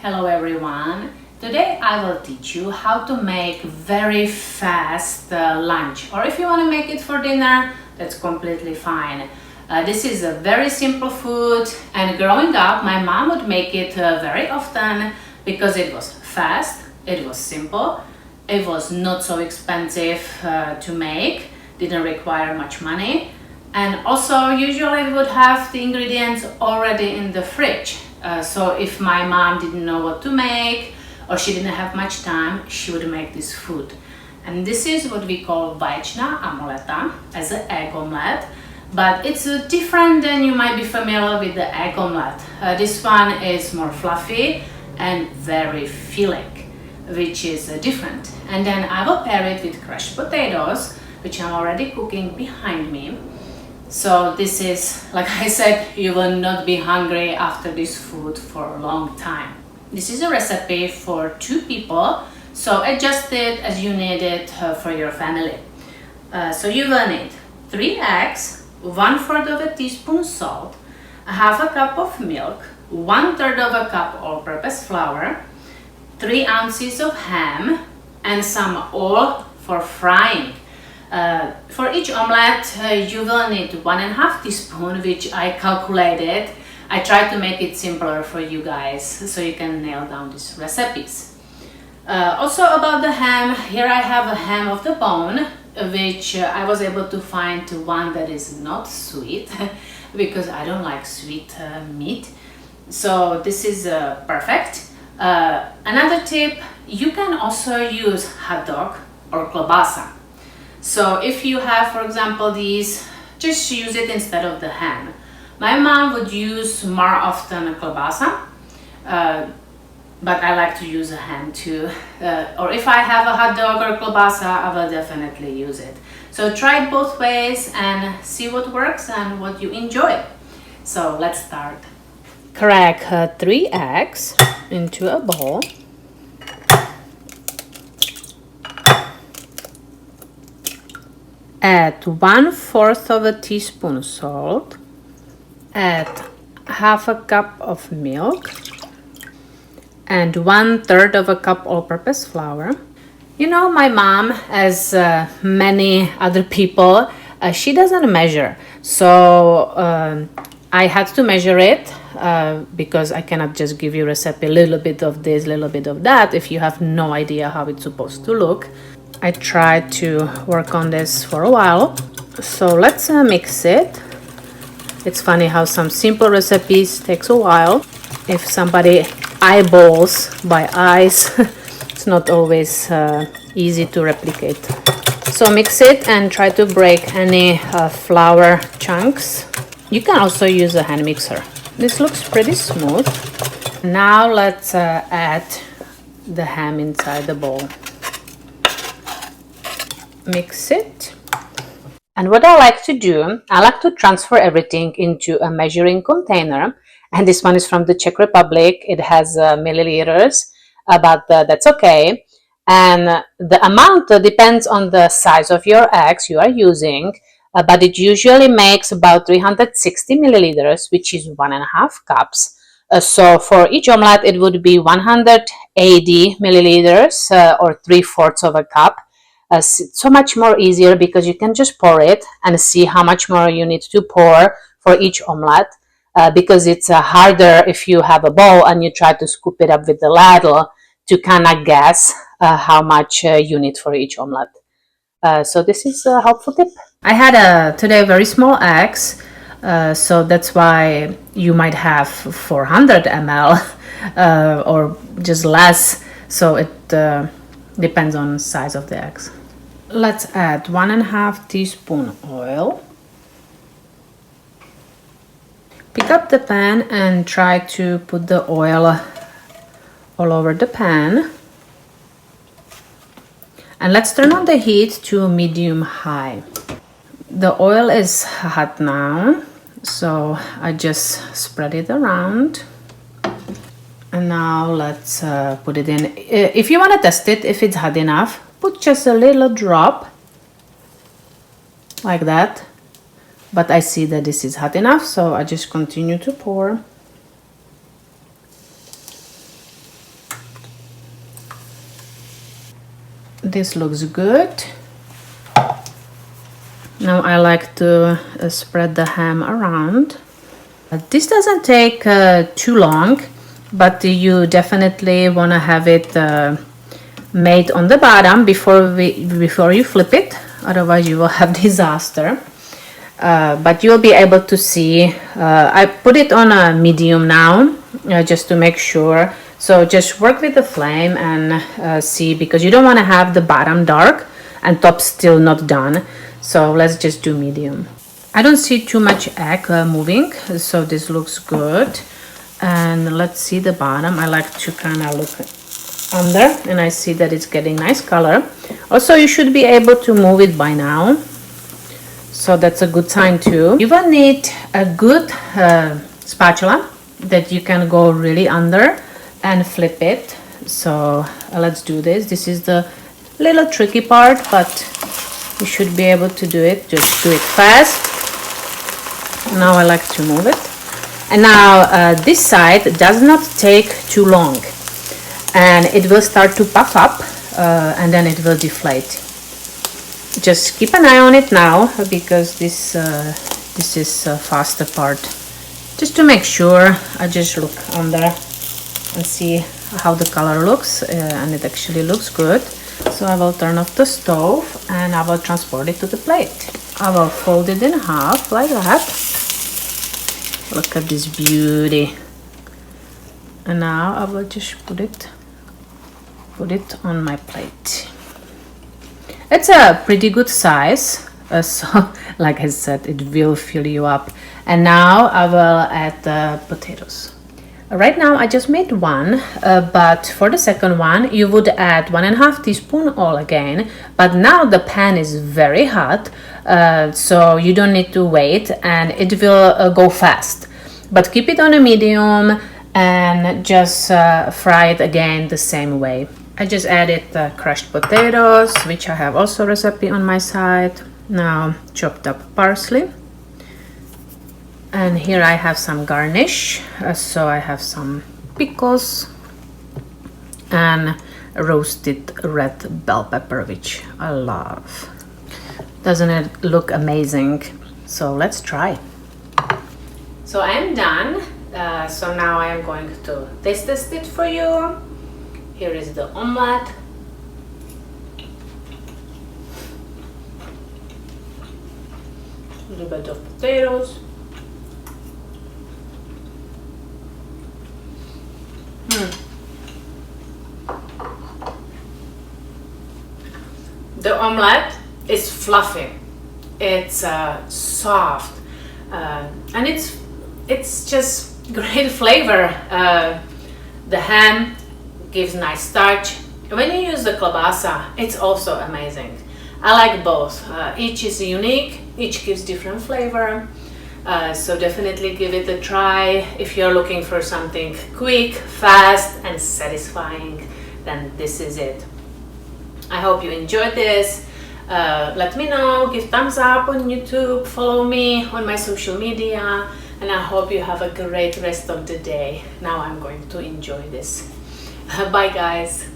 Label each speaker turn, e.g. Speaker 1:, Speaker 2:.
Speaker 1: Hello everyone. Today I will teach you how to make very fast lunch, or if you want to make it for dinner, that's completely fine. This is a very simple food, and growing up my mom would make it very often because it was fast, it was simple, it was not so expensive to make, didn't require much money, and also usually we would have the ingredients already in the fridge. So if my mom didn't know what to make or she didn't have much time, she would make this food. And this is what we call Vaječná omeleta, as an egg omelette, but it's different than you might be familiar with the egg omelette. This one is more fluffy and very filling, which is different. And then I will pair it with crushed potatoes, which I'm already cooking behind me. So this is, like I said, you will not be hungry after this food for a long time. This is a recipe for 2 people, so adjust it as you need it for your family. So you will need 3 eggs, 1/4 of a teaspoon salt, 1/2 cup of milk, 1/3 of a cup all-purpose flour, 3 ounces of ham, and some oil for frying. For each omelette, you will need 1.5 teaspoon, which I calculated. I tried to make it simpler for you guys so you can nail down these recipes. Also about the ham, here I have a ham of the bone, which I was able to find one that is not sweet because I don't like sweet meat. So this is perfect. Another tip, you can also use hot dog or klobasa. So if you have, for example, these, just use it instead of the ham. My mom would use more often a klobasa, but I like to use a ham too. Or if I have a hot dog or klobasa, I will definitely use it. So try it both ways and see what works and what you enjoy. So let's start. Crack 3 eggs into a bowl. Add 1/4 of a teaspoon salt, add 1/2 cup of milk, and 1/3 of a cup all-purpose flour. You know, my mom, as many other people, she doesn't measure. So I had to measure it because I cannot just give you a recipe, a little bit of this, a little bit of that, if you have no idea how it's supposed to look. I tried to work on this for a while, so let's mix it. It's funny how some simple recipes takes a while. If somebody eyeballs by eyes, it's not always easy to replicate. So mix it and try to break any flour chunks. You can also use a hand mixer. This looks pretty smooth. Now let's add the ham inside the bowl. Mix it. And what I like to do, I like to transfer everything into a measuring container, and this one is from the Czech Republic. It has milliliters, but that's okay. And the amount depends on the size of your eggs you are using, but it usually makes about 360 milliliters, which is 1.5 cups. So for each omelette it would be 180 milliliters, or 3/4 of a cup. So much more easier because you can just pour it and see how much more you need to pour for each omelette, because it's harder if you have a bowl and you try to scoop it up with the ladle to kind of guess how much you need for each omelette. So this is a helpful tip. I had today very small eggs, so that's why you might have 400 ml or just less, so it depends on the size of the eggs. Let's add 1.5 teaspoon oil. Pick up the pan and try to put the oil all over the pan. And let's turn on the heat to medium-high. The oil is hot now, so I just spread it around. And now let's put it in. If you want to test it, if it's hot enough, put just a little drop like that. But I see that this is hot enough, so I just continue to pour. This looks good. Now I like to spread the ham around. This doesn't take too long, but you definitely want to have it made on the bottom before you flip it, otherwise you will have disaster. But you'll be able to see. I put it on a medium now, just to make sure. So just work with the flame and see, because you don't want to have the bottom dark and top still not done. So let's just do medium. I don't see too much egg moving, so this looks good. And let's see the bottom. I like to kind of look under, and I see that it's getting nice color. Also, you should be able to move it by now, so that's a good sign too. You will need a good spatula that you can go really under and flip it. So let's do this. This is the little tricky part, but you should be able to do it. Just do it fast. Now I like to move it. And now this side does not take too long, and it will start to puff up and then it will deflate. Just keep an eye on it now, because this is a faster part. Just to make sure, I just look under and see how the color looks, and it actually looks good. So I will turn off the stove and I will transport it to the plate. I will fold it in half like that. Look at this beauty. And now I will just put it on my plate. It's a pretty good size, so like I said, it will fill you up. And now I will add the potatoes. Right now I just made one, but for the second one you would add 1.5 teaspoon oil again. But now the pan is very hot, so you don't need to wait, and it will go fast. But keep it on a medium and just fry it again the same way. I just added the crushed potatoes, which I have also a recipe on my side. Now chopped up parsley. And here I have some garnish. So I have some pickles and roasted red bell pepper, which I love. Doesn't it look amazing? So let's try. So I am done. So now I am going to taste test it for you. Here is the omelette. A little bit of potatoes. The omelette is fluffy. It's soft, and it's just great flavor. The ham gives nice starch. When you use the kielbasa, it's also amazing. I like both. Each is unique, each gives different flavor. So definitely give it a try. If you're looking for something quick, fast and satisfying, then this is it. I hope you enjoyed this. Let me know, give thumbs up on YouTube, follow me on my social media, and I hope you have a great rest of the day. Now I'm going to enjoy this. Bye guys.